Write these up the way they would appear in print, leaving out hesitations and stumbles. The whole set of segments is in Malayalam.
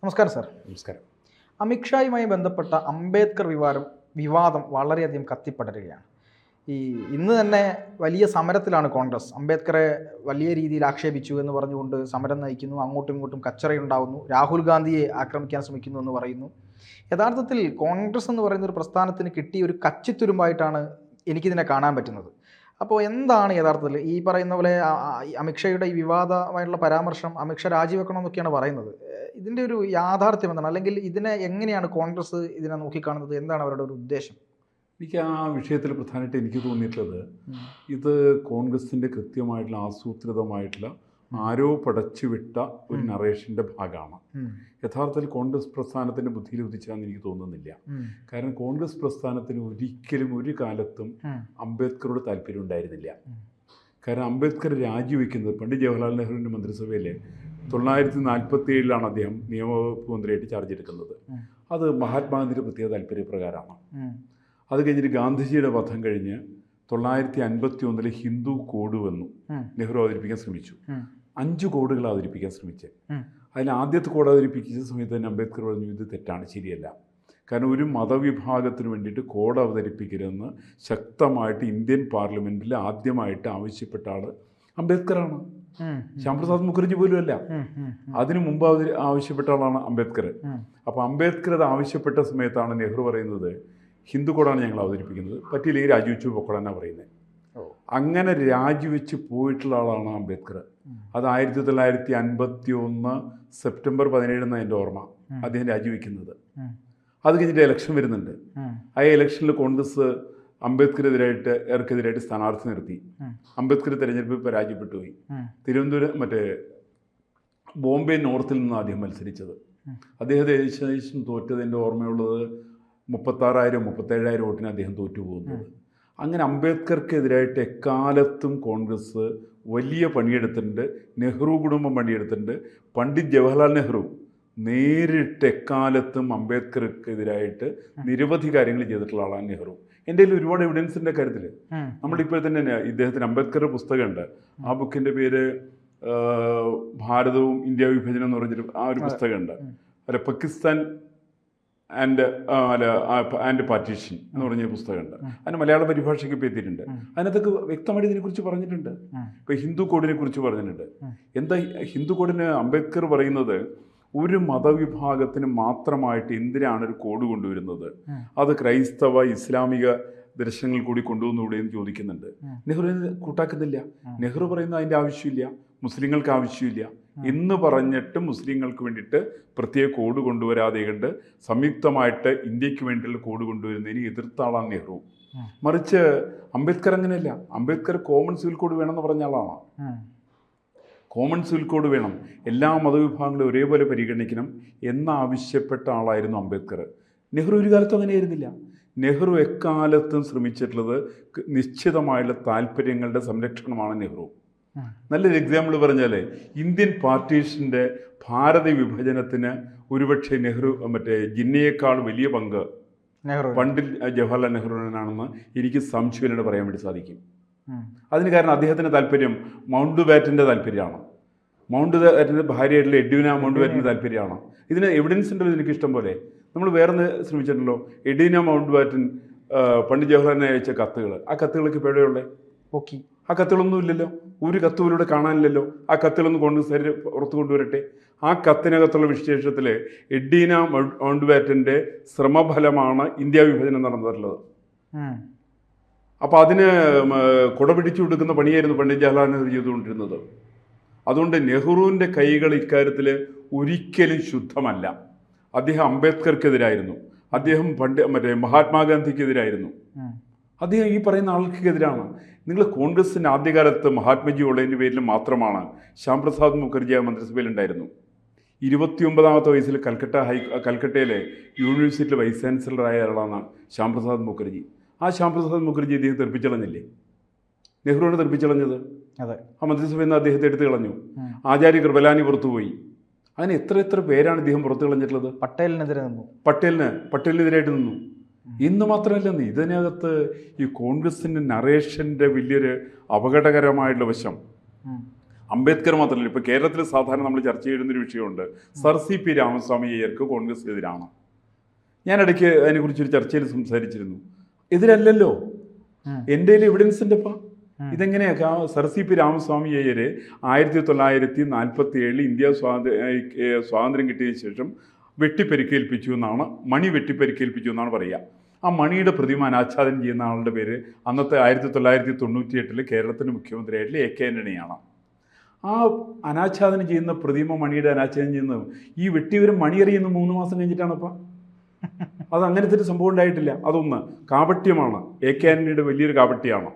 നമസ്കാരം സാർ. നമസ്കാരം. അമിത്ഷായുമായി ബന്ധപ്പെട്ട അംബേദ്കർ വിവാദം വളരെയധികം കത്തിപ്പടരുകയാണ്. ഇന്ന് തന്നെ വലിയ സമരത്തിലാണ് കോൺഗ്രസ്. അംബേദ്കറെ വലിയ രീതിയിൽ ആക്ഷേപിച്ചു എന്ന് പറഞ്ഞുകൊണ്ട് സമരം നയിക്കുന്നു. അങ്ങോട്ടും ഇങ്ങോട്ടും കച്ചറയുണ്ടാവുന്നു. രാഹുൽ ഗാന്ധിയെ ആക്രമിക്കാൻ ശ്രമിക്കുന്നു എന്ന് പറയുന്നു. യഥാർത്ഥത്തിൽ കോൺഗ്രസ് എന്ന് പറയുന്ന ഒരു പ്രസ്ഥാനത്തിന് കിട്ടിയ ഒരു കച്ചിത്തുരുമ്പായിട്ടാണ് എനിക്കിതിനെ കാണാൻ പറ്റുന്നത്. അപ്പോൾ എന്താണ് യഥാർത്ഥത്തിൽ ഈ പറയുന്ന പോലെ അമിത്ഷായുടെ ഈ വിവാദമായിട്ടുള്ള പരാമർശം, അമിത്ഷാ രാജിവെക്കണമെന്നൊക്കെയാണ് പറയുന്നത്. ഇതിൻ്റെ ഒരു യാഥാർത്ഥ്യം എന്താണ്, അല്ലെങ്കിൽ ഇതിനെ എങ്ങനെയാണ് കോൺഗ്രസ് ഇതിനെ നോക്കിക്കാണുന്നത്, എന്താണ് അവരുടെ ഒരു ഉദ്ദേശം? എനിക്ക് ആ വിഷയത്തിൽ പ്രധാനമായിട്ട് എനിക്ക് തോന്നിയിട്ടുള്ളത്, ഇത് കോൺഗ്രസിൻ്റെ കൃത്യമായിട്ടുള്ള ആസൂത്രിതമായിട്ടുള്ള ആരോ പടച്ചുവിട്ട ഒരു നറേഷൻ്റെ ഭാഗമാണ്. യഥാർത്ഥത്തിൽ കോൺഗ്രസ് പ്രസ്ഥാനത്തിൻ്റെ ബുദ്ധിയിൽ ഉദിച്ചാന്ന് എനിക്ക് തോന്നുന്നില്ല. കാരണം കോൺഗ്രസ് പ്രസ്ഥാനത്തിന് ഒരിക്കലും ഒരു കാലത്തും അംബേദ്കറോട് താല്പര്യം ഉണ്ടായിരുന്നില്ല. കാരണം അംബേദ്കർ രാജിവെക്കുന്നത് പണ്ഡിറ്റ് ജവഹർലാൽ നെഹ്റുവിൻ്റെ മന്ത്രിസഭയിൽ 1947 അദ്ദേഹം നിയമവകുപ്പ് മന്ത്രിയായിട്ട് ചാർജ് എടുക്കുന്നത്. അത് മഹാത്മാഗാന്ധിയുടെ പ്രത്യേക താല്പര്യപ്രകാരമാണ്. അത് കഴിഞ്ഞിട്ട് ഗാന്ധിജിയുടെ വധം കഴിഞ്ഞ് 1951 ഹിന്ദു കോഡ് വന്നു. നെഹ്റു അവതരിപ്പിക്കാൻ ശ്രമിച്ചു. 5 കോഡുകൾ അവതരിപ്പിക്കാൻ ശ്രമിച്ചത്. അതിൽ ആദ്യത്തെ കോഡ് അവതരിപ്പിച്ച സമയത്ത് തന്നെ അംബേദ്കർ പറഞ്ഞു ഇത് തെറ്റാണ്, ശരിയല്ല. കാരണം ഒരു മതവിഭാഗത്തിന് വേണ്ടിയിട്ട് കോഡ് അവതരിപ്പിക്കരുതെന്ന് ശക്തമായിട്ട് ഇന്ത്യൻ പാർലമെൻറ്റിൽ ആദ്യമായിട്ട് ആവശ്യപ്പെട്ട ആൾ അംബേദ്കറാണ്. ശ്യാമപ്രസാദ് മുഖർജി പോലും അല്ല, അതിനു മുമ്പ് ആവശ്യപ്പെട്ട ആളാണ് അംബേദ്കർ. അപ്പോൾ അംബേദ്കർ അത് ആവശ്യപ്പെട്ട സമയത്താണ് നെഹ്റു പറയുന്നത് ഹിന്ദു കോഡാണ് ഞങ്ങൾ അവതരിപ്പിക്കുന്നത്, പറ്റിയില്ലെങ്കിൽ രാജിവെച്ച് പൊക്കോളാനാണ് പറയുന്നത്. അങ്ങനെ രാജിവെച്ച് പോയിട്ടുള്ള ആളാണ് അംബേദ്കർ. അത് 1951 സെപ്റ്റംബർ 17 എൻ്റെ ഓർമ്മ അദ്ദേഹം രാജിവെക്കുന്നത്. അത് കഴിഞ്ഞിട്ട് ഇലക്ഷൻ വരുന്നുണ്ട്. ആ ഇലക്ഷനിൽ കോൺഗ്രസ് അംബേദ്കറെതിരായിട്ട് സ്ഥാനാർത്ഥി നിർത്തി. അംബേദ്കർ തെരഞ്ഞെടുപ്പിൽ പരാജയപ്പെട്ടു പോയി. തിരുവനന്തപുരം ബോംബെ നോർത്തിൽ നിന്ന് ആദ്യം മത്സരിച്ചത്. അദ്ദേഹത്തെ ഏകദേശം തോറ്റതിൻ്റെ ഓർമ്മയുള്ളത് 36,000-37,000 വോട്ടിന് അദ്ദേഹം തോറ്റുപോകുന്നത്. അങ്ങനെ അംബേദ്കർക്കെതിരായിട്ട് എക്കാലത്തും കോൺഗ്രസ് വലിയ പണിയെടുത്തിട്ടുണ്ട്. നെഹ്റു കുടുംബം പണിയെടുത്തിട്ടുണ്ട്. പണ്ഡിറ്റ് ജവഹർലാൽ നെഹ്റു നേരിട്ട് എക്കാലത്തും അംബേദ്കർക്കെതിരായിട്ട് നിരവധി കാര്യങ്ങൾ ചെയ്തിട്ടുള്ള ആളാണ് നെഹ്റു. എൻ്റെ കയ്യിൽ ഒരുപാട് എവിഡൻസിൻ്റെ കാര്യത്തിൽ നമ്മളിപ്പോൾ തന്നെ ഇദ്ദേഹത്തിന് അംബേദ്കറുടെ പുസ്തകമുണ്ട്. ആ ബുക്കിൻ്റെ പേര് ഭാരതവും ഇന്ത്യ വിഭജനം എന്ന് പറഞ്ഞൊരു ആ ഒരു പുസ്തകമുണ്ട്. അല്ല, പാകിസ്ഥാൻ ആൻഡ് പാർട്ടീഷൻ എന്ന് പറഞ്ഞ പുസ്തകമുണ്ട്. അതിന് മലയാള പരിഭാഷയ്ക്ക് ഇപ്പോൾ എത്തിയിട്ടുണ്ട്. അതിനകത്തൊക്കെ വ്യക്തമായിട്ട് ഇതിനെക്കുറിച്ച് പറഞ്ഞിട്ടുണ്ട്. ഇപ്പോൾ ഹിന്ദു കോഡിനെ കുറിച്ച് പറഞ്ഞിട്ടുണ്ട്. എന്താ ഹിന്ദു കോഡിന് അംബേദ്കർ പറയുന്നത്, ഒരു മതവിഭാഗത്തിന് മാത്രമായിട്ട് എന്തിനാണ് ഒരു കോഡ് കൊണ്ടുവരുന്നത്, അത് ക്രൈസ്തവ ഇസ്ലാമിക ദർശനങ്ങൾ കൂടി കൊണ്ടുവന്നുകൂടെ എന്ന് ചോദിക്കുന്നുണ്ട്. നെഹ്റുവിന് കൂട്ടാക്കുന്നില്ല. നെഹ്റു പറയുന്നത് അതിൻ്റെ ആവശ്യമില്ല, മുസ്ലിങ്ങൾക്ക് ആവശ്യമില്ല എന്ന് പറഞ്ഞിട്ട് മുസ്ലിങ്ങൾക്ക് വേണ്ടിയിട്ട് പ്രത്യേക കോഡ് കൊണ്ടുവരാതെ കണ്ട് സംയുക്തമായിട്ട് ഇന്ത്യക്ക് വേണ്ടിയുള്ള കോഡ് കൊണ്ടുവരുന്നതിന് എതിർത്ത ആളാണ് നെഹ്റു. മറിച്ച് അംബേദ്കർ അങ്ങനെയല്ല. അംബേദ്കർ കോമൺ സിവിൽ കോഡ് വേണമെന്ന് പറഞ്ഞ ആളാണ്. കോമൺ സിവിൽ കോഡ് വേണം, എല്ലാ മതവിഭാഗങ്ങളും ഒരേപോലെ പരിഗണിക്കണം എന്നാവശ്യപ്പെട്ട ആളായിരുന്നു അംബേദ്കർ. നെഹ്റു ഒരു കാലത്തും അങ്ങനെയായിരുന്നില്ല. നെഹ്റു എക്കാലത്തും ശ്രമിച്ചിട്ടുള്ളത് നിശ്ചിതമായുള്ള താല്പര്യങ്ങളുടെ സംരക്ഷണമാണ് നെഹ്റു. നല്ലൊരു എക്സാമ്പിൾ പറഞ്ഞാൽ, ഇന്ത്യൻ പാർട്ടീഷൻ്റെ ഭാരത വിഭജനത്തിന് ഒരുപക്ഷെ നെഹ്റു ജിന്നയേക്കാൾ വലിയ പങ്ക് പണ്ഡിറ്റ് ജവഹർലാൽ നെഹ്റുവിനാണെന്ന് എനിക്ക് സംശയമില്ലാതെ പറയാൻ വേണ്ടി സാധിക്കും. അതിന് കാരണം അദ്ദേഹത്തിൻ്റെ താല്പര്യം മൗണ്ട് ബാറ്റൻ്റെ താല്പര്യമാണ്. മൗണ്ട് ബാറ്റൻ്റെ ഭാര്യയായിട്ടുള്ള എഡ്വിന മൗണ്ട് ബാറ്റൻ്റെ താല്പര്യമാണ്. ഇതിന് എവിഡൻസ് ഉണ്ടല്ലോ എനിക്ക് ഇഷ്ടം പോലെ. നമ്മൾ വേറെ ശ്രമിച്ചിട്ടുണ്ടല്ലോ. എഡ്വിന മൗണ്ട് ബാറ്റൻ പണ്ഡിറ്റ് ജവഹർലാലിനെ അയച്ച കത്തുകൾ, ആ കത്തുകളൊക്കെ ഇപ്പോൾ എവിടെയുള്ളത്? ഓക്കെ, ആ കത്തുകളൊന്നും ഇല്ലല്ലോ. ഒരു കത്ത് പോലും ഇവിടെ കാണാനില്ലല്ലോ. ആ കത്തുകളൊന്ന് കോൺഗ്രസ്സുകാർ പുറത്തു കൊണ്ടുവരട്ടെ. ആ കത്തിനകത്തുള്ള വിശേഷത്തിൽ എഡ്വിന മൗണ്ട് ബാറ്റൻ്റെ ശ്രമഫലമാണ് ഇന്ത്യ വിഭജനം നടന്നിട്ടുള്ളത്. അപ്പോൾ അതിന് കുട പിടിച്ചു കൊടുക്കുന്ന പണിയായിരുന്നു പണ്ഡിറ്റ് ജവഹർലാൽ നെഹ്റു ചെയ്തുകൊണ്ടിരുന്നത്. അതുകൊണ്ട് നെഹ്റുവിൻ്റെ കൈകൾ ഇക്കാര്യത്തിൽ ഒരിക്കലും ശുദ്ധമല്ല. അദ്ദേഹം അംബേദ്കർക്കെതിരായിരുന്നു, അദ്ദേഹം മഹാത്മാഗാന്ധിക്കെതിരായിരുന്നു, അദ്ദേഹം ഈ പറയുന്ന ആൾക്കെതിരാണ്. നിങ്ങൾ കോൺഗ്രസിൻ്റെ ആദ്യകാലത്ത് മഹാത്മജി ഉള്ളതിൻ്റെ പേരിൽ മാത്രമാണ് ശ്യാമപ്രസാദ് മുഖർജി ആ മന്ത്രിസഭയിലുണ്ടായിരുന്നു. 29ാമത്തെ വയസ്സിൽ കൽക്കട്ടയിലെ യൂണിവേഴ്സിറ്റിയിലെ വൈസ് ചാൻസലറായ ആളാണ് ശ്യാമപ്രസാദ് മുഖർജി. ആ ശ്യാമപ്രസാദ് മുഖർജി അദ്ദേഹം തെറിപ്പിച്ചളഞ്ഞില്ലേ? നെഹ്റുവിനെ തെറിപ്പിച്ചളഞ്ഞത്. ആ മന്ത്രിസഭയിൽ നിന്ന് അദ്ദേഹത്തെ എടുത്തു കളഞ്ഞു. ആചാര്യ കൃപലാനി പുറത്തുപോയി. അങ്ങനെ എത്ര പേരാണ് ഇദ്ദേഹം പുറത്തു കളഞ്ഞിട്ടുള്ളത്? പട്ടേലിനെതിരായിട്ട് നിന്നു. ഇന്ന് മാത്രമല്ല, ഇതിനകത്ത് ഈ കോൺഗ്രസിൻ്റെ നറേഷൻ്റെ വലിയൊരു അപകടകരമായിട്ടുള്ള വശം, അംബേദ്കർ മാത്രമല്ല, ഇപ്പോൾ കേരളത്തിൽ സാധാരണ നമ്മൾ ചർച്ച ചെയ്യുന്നൊരു വിഷയമുണ്ട്. സർ CP രാമസ്വാമി അയ്യർക്ക് കോൺഗ്രസ് എതിരാണ്. ഞാൻ ഇടയ്ക്ക് അതിനെക്കുറിച്ചൊരു ചർച്ചയിൽ സംസാരിച്ചിരുന്നു. എതിരല്ലല്ലോ, എൻ്റെ കയ്യിൽ എവിഡൻസ് ഉണ്ടപ്പാ. ഇതെങ്ങനെയാ sir CP Ramaswami Iyer 1947 India സ്വാതന്ത്ര്യം കിട്ടിയ ശേഷം വെട്ടിപ്പരിക്കേൽപ്പിച്ചു എന്നാണ്, മണി വെട്ടിപ്പരിക്കേൽപ്പിച്ചു എന്നാണ് പറയുക. ആ മണിയുടെ പ്രതിമ അനാച്ഛാദനം ചെയ്യുന്ന ആളുടെ പേര് അന്നത്തെ 1998 കേരളത്തിൻ്റെ മുഖ്യമന്ത്രിയായിട്ടുള്ള AK ആന്റണിയാണ്. ആ അനാച്ഛാദനം ചെയ്യുന്ന പ്രതിമ, മണിയുടെ അനാച്ഛാദനം ചെയ്യുന്നത് ഈ വെട്ടിയവരും മണിയറിയുന്ന 3 മാസം കഴിഞ്ഞിട്ടാണപ്പോൾ. അത് അങ്ങനത്തെ ഒരു സംഭവം ഉണ്ടായിട്ടില്ല. അതൊന്ന് കാപട്യമാണ്, AK ആന്റണിയുടെ വലിയൊരു കാപട്യമാണ്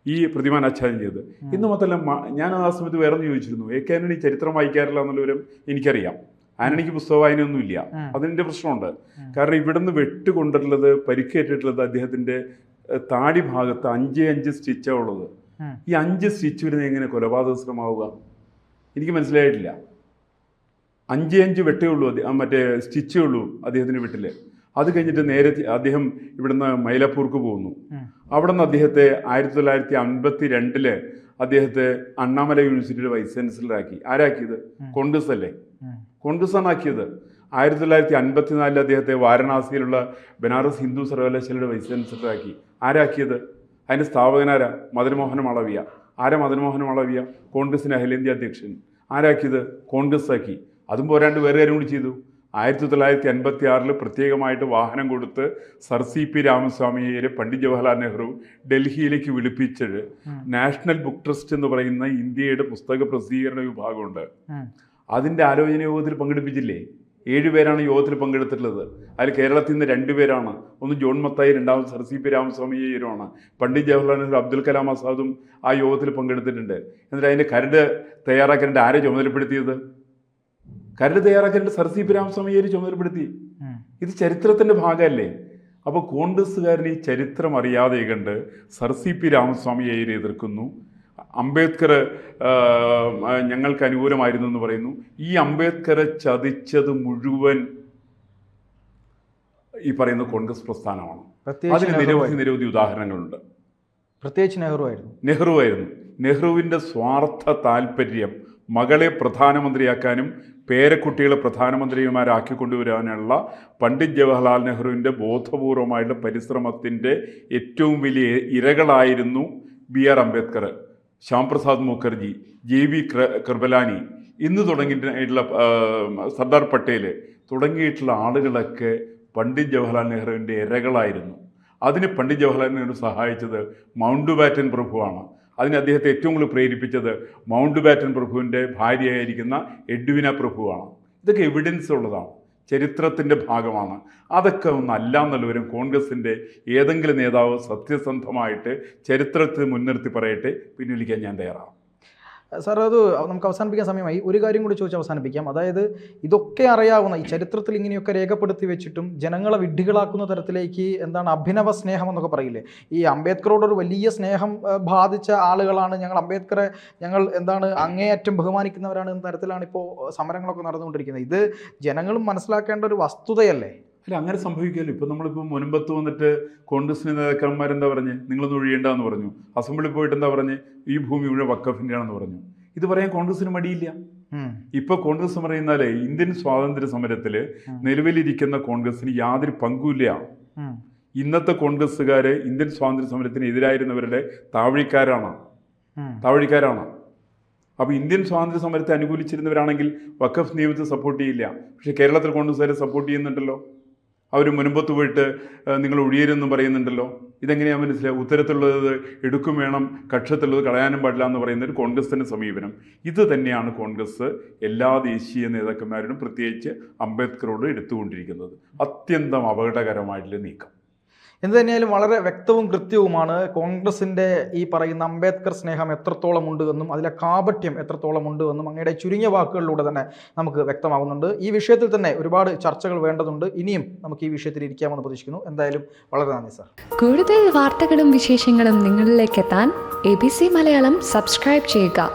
ഈ പ്രതിമ അനാച്ഛാദനം ചെയ്തത്. ഇന്ന് മാത്രമല്ല, ഞാൻ ആ സമയത്ത് വേറെ ചോദിച്ചിരുന്നു, AK ആന്റണി ചരിത്രം വായിക്കാറില്ല എന്നുള്ളവരും എനിക്കറിയാം. ആന്റണിക്ക് പുസ്തക വായനയൊന്നുമില്ല, അതിൻ്റെ പ്രശ്നമുണ്ട്. കാരണം ഇവിടുന്ന് വെട്ടുകൊണ്ടിട്ടുള്ളത്, പരിക്കേറ്റിട്ടുള്ളത് അദ്ദേഹത്തിൻ്റെ താടി ഭാഗത്ത് 5 സ്റ്റിച്ചാണ് ഉള്ളത്. ഈ 5 സ്റ്റിച്ച് വരുന്നത് എങ്ങനെ കൊലപാതക ശ്രമമാവുക? എനിക്ക് മനസ്സിലായിട്ടില്ല. 5 വെട്ടേ ഉള്ളൂ, മറ്റേ സ്റ്റിച്ചേ ഉള്ളൂ അദ്ദേഹത്തിൻ്റെ വീട്ടിൽ. അത് കഴിഞ്ഞിട്ട് നേരെ അദ്ദേഹം ഇവിടുന്ന് മൈലാപ്പൂർക്ക് പോകുന്നു. അവിടെ നിന്ന് അദ്ദേഹത്തെ 1952 അദ്ദേഹത്തെ അണ്ണാമല യൂണിവേഴ്സിറ്റിയുടെ വൈസ് ചാൻസലറാക്കി. ആരാക്കിയത്? കോൺഗ്രസ് അല്ലേ? കോൺഗ്രസ്സാണ് ആക്കിയത്. 1954 അദ്ദേഹത്തെ വാരണാസിയിലുള്ള ബനാറസ് ഹിന്ദു സർവകലാശാലയുടെ വൈസ് ചാൻസലറാക്കി. ആരാക്കിയത്? അതിൻ്റെ സ്ഥാപകനാരാ? മദൻമോഹൻ മാളവ്യ. ആരാ മദൻമോഹൻ മാളവ്യ? കോൺഗ്രസിൻ്റെ അഖിലേന്ത്യാ അധ്യക്ഷൻ. ആരാക്കിയത്? കോൺഗ്രസ് ആക്കി. അതും പോരാണ്ട് വേറെ കാര്യം കൂടി ചെയ്തു. 1956 പ്രത്യേകമായിട്ട് വാഹനം കൊടുത്ത് സർ CP രാമസ്വാമിയെ പണ്ഡിറ്റ് ജവഹർലാൽ നെഹ്റു ഡൽഹിയിലേക്ക് വിളിപ്പിച്ചത് നാഷണൽ ബുക്ക് ട്രസ്റ്റ് എന്ന് പറയുന്ന ഇന്ത്യയുടെ പുസ്തക പ്രസിദ്ധീകരണ വിഭാഗമുണ്ട്. അതിൻ്റെ ആലോചന യോഗത്തിൽ പങ്കെടുപ്പിച്ചില്ലേ? 7 പേരാണ് യോഗത്തിൽ പങ്കെടുത്തിട്ടുള്ളത്. അതിൽ കേരളത്തിൽ നിന്ന് 2 പേരാണ്. ഒന്ന് ജോൺ മത്തായി, രണ്ടാമത് സർ CP രാമസ്വാമി അയ്യരുമാണ്. പണ്ഡിറ്റ് ജവഹർലാൽ നെഹ്റു, അബ്ദുൽ കലാം ആസാദും ആ യോഗത്തിൽ പങ്കെടുത്തിട്ടുണ്ട്. എന്നിട്ട് അതിൻ്റെ കരട് തയ്യാറാക്കേണ്ട ആരെ ചുമതലപ്പെടുത്തിയത്? കരട് തയ്യാറാക്കേണ്ട സർ CP രാമസ്വാമി അയ്യർ ചുമതലപ്പെടുത്തി. ഇത് ചരിത്രത്തിൻ്റെ ഭാഗമല്ലേ? അപ്പോൾ കോൺഗ്രസ്സുകാരൻ ഈ ചരിത്രം അറിയാതെ കണ്ട് സർ CP രാമസ്വാമി അയ്യരെ എതിർക്കുന്നു. അംബേദ്കർ ഞങ്ങൾക്ക് അനുകൂലമായിരുന്നു എന്ന് പറയുന്നു. ഈ അംബേദ്കറെ ചതിച്ചത് മുഴുവൻ ഈ പറയുന്ന കോൺഗ്രസ് പ്രസ്ഥാനമാണ്. അതിന് നിരവധി ഉദാഹരണങ്ങളുണ്ട്. പ്രത്യേകിച്ച് നെഹ്റു ആയിരുന്നു. നെഹ്റുവിൻ്റെ സ്വാർത്ഥ താല്പര്യം മകളെ പ്രധാനമന്ത്രിയാക്കാനും പേരക്കുട്ടികളെ പ്രധാനമന്ത്രിമാരാക്കി കൊണ്ടുവരാനുള്ള പണ്ഡിറ്റ് ജവഹർലാൽ നെഹ്റുവിൻ്റെ ബോധപൂർവമായിട്ടുള്ള പരിശ്രമത്തിൻ്റെ ഏറ്റവും വലിയ ഇരകളായിരുന്നു BR അംബേദ്കർ, ശ്യാംപ്രസാദ് മുഖർജി, JV കൃപലാനി, ഇന്ന് തുടങ്ങിയിട്ടുള്ള സർദാർ പട്ടേൽ തുടങ്ങിയിട്ടുള്ള ആളുകളൊക്കെ പണ്ഡിറ്റ് ജവഹർലാൽ നെഹ്റുവിൻ്റെ ഇരകളായിരുന്നു. അതിന് പണ്ഡിറ്റ് ജവഹർലാൽ നെഹ്റു സഹായിച്ചത് മൗണ്ട് ബാറ്റൻ പ്രഭുവാണ്. അതിന് അദ്ദേഹത്തെ ഏറ്റവും കൂടുതൽ പ്രേരിപ്പിച്ചത് മൗണ്ട് ബാറ്റൻ പ്രഭുവിൻ്റെ ഭാര്യയായിരിക്കുന്ന എഡ്വിന പ്രഭുവാണ്. ഇതൊക്കെ എവിഡൻസ് ഉള്ളതാണ്, ചരിത്രത്തിൻ്റെ ഭാഗമാണ്. അതൊക്കെ ഒന്നല്ല എന്നുള്ളവരും കോൺഗ്രസിൻ്റെ ഏതെങ്കിലും നേതാവ് സത്യസന്ധമായിട്ട് ചരിത്രത്തെ മുൻനിർത്തി പറയട്ടെ, പിൻവലിക്കാൻ ഞാൻ തയ്യാറാണ്. സാർ, അത് നമുക്ക് അവസാനിപ്പിക്കാൻ സമയമായി. ഒരു കാര്യം കൂടി ചോദിച്ച് അവസാനിപ്പിക്കാം. അതായത് ഇതൊക്കെ അറിയാവുന്ന, ഈ ചരിത്രത്തിൽ ഇങ്ങനെയൊക്കെ രേഖപ്പെടുത്തി വെച്ചിട്ടും ജനങ്ങളെ വിഡ്ഢികളാക്കുന്ന തരത്തിലേക്ക് അഭിനവ സ്നേഹം എന്നൊക്കെ പറയില്ലേ, ഈ അംബേദ്കറോടൊരു വലിയ സ്നേഹം ബാധിച്ച ആളുകളാണ് ഞങ്ങൾ, അംബേദ്കറെ ഞങ്ങൾ അങ്ങേയറ്റം ബഹുമാനിക്കുന്നവരാണ് എന്ന തരത്തിലാണ് ഇപ്പോൾ സമരങ്ങളൊക്കെ നടന്നുകൊണ്ടിരിക്കുന്നത്. ഇത് ജനങ്ങളും മനസ്സിലാക്കേണ്ട ഒരു വസ്തുതയല്ലേ? അല്ല, അങ്ങനെ സംഭവിക്കുമല്ലോ. ഇപ്പം നമ്മളിപ്പോൾ മുൻപത്ത് വന്നിട്ട് കോൺഗ്രസിൻ്റെ നേതാക്കന്മാരെന്താ പറഞ്ഞ്, നിങ്ങളൊന്നും ഒഴിയേണ്ടെന്ന് പറഞ്ഞു. അസംബ്ലി പോയിട്ട് എന്താ പറഞ്ഞ്, ഈ ഭൂമി മുഴുവൻ വഖഫിൻ്റെ ആണെന്ന് പറഞ്ഞു. ഇത് പറയാൻ കോൺഗ്രസിന് മടിയില്ല. ഇപ്പോൾ കോൺഗ്രസ് പറയുന്നാലേ ഇന്ത്യൻ സ്വാതന്ത്ര്യ സമരത്തിൽ നിലവിലിരിക്കുന്ന കോൺഗ്രസിന് യാതൊരു പങ്കുമില്ല. ഇന്നത്തെ കോൺഗ്രസ്സുകാർ ഇന്ത്യൻ സ്വാതന്ത്ര്യ സമരത്തിന് എതിരായിരുന്നവരുടെ താവഴിക്കാരാണ്. അപ്പോൾ ഇന്ത്യൻ സ്വാതന്ത്ര്യ സമരത്തെ അനുകൂലിച്ചിരുന്നവരാണെങ്കിൽ വഖഫ് നിയമത്തെ സപ്പോർട്ട് ചെയ്യില്ല. പക്ഷേ കേരളത്തിൽ കോൺഗ്രസ്സുകാരെ സപ്പോർട്ട് ചെയ്യുന്നുണ്ടല്ലോ. അവർ മുൻപത്ത് പോയിട്ട് നിങ്ങൾ ഒഴിയരുതെന്ന് പറയുന്നുണ്ടല്ലോ. ഇതെങ്ങനെയാണ് മനസ്സിലാവുക? ഉത്തരത്തിലുള്ളത് എടുക്കും വേണം, കക്ഷത്തിലുള്ളത് കളയാനും പാടില്ല എന്ന് പറയുന്ന ഒരു കോൺഗ്രസിൻ്റെ സമീപനം. ഇത് തന്നെയാണ് കോൺഗ്രസ് എല്ലാ ദേശീയ നേതാക്കന്മാരോടും പ്രത്യേകിച്ച് അംബേദ്കറോട് എടുത്തുകൊണ്ടിരിക്കുന്നത്. അത്യന്തം അപകടകരമായിട്ടുള്ള നീക്കം. എന്ത് തന്നെയായാലും വളരെ വ്യക്തവും കൃത്യവുമാണ് കോൺഗ്രസിൻ്റെ ഈ പറയുന്ന അംബേദ്കർ സ്നേഹം എത്രത്തോളം ഉണ്ട് എന്നും അതിലെ കാപട്യം എത്രത്തോളം ഉണ്ട് എന്നും അങ്ങയുടെ ചുരുങ്ങിയ വാക്കുകളിലൂടെ തന്നെ നമുക്ക് വ്യക്തമാകുന്നുണ്ട്. ഈ വിഷയത്തിൽ തന്നെ ഒരുപാട് ചർച്ചകൾ വേണ്ടതുണ്ട്. ഇനിയും നമുക്ക് ഈ വിഷയത്തിൽ ഇരിക്കാമെന്ന് പ്രതീക്ഷിക്കുന്നു. എന്തായാലും വളരെ നന്ദി സാർ. കൂടുതൽ വാർത്തകളും വിശേഷങ്ങളും നിങ്ങളിലേക്ക് എത്താൻ ABC മലയാളം സബ്സ്ക്രൈബ് ചെയ്യുക,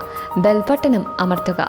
ബെൽ ബട്ടണും അമർത്തുക.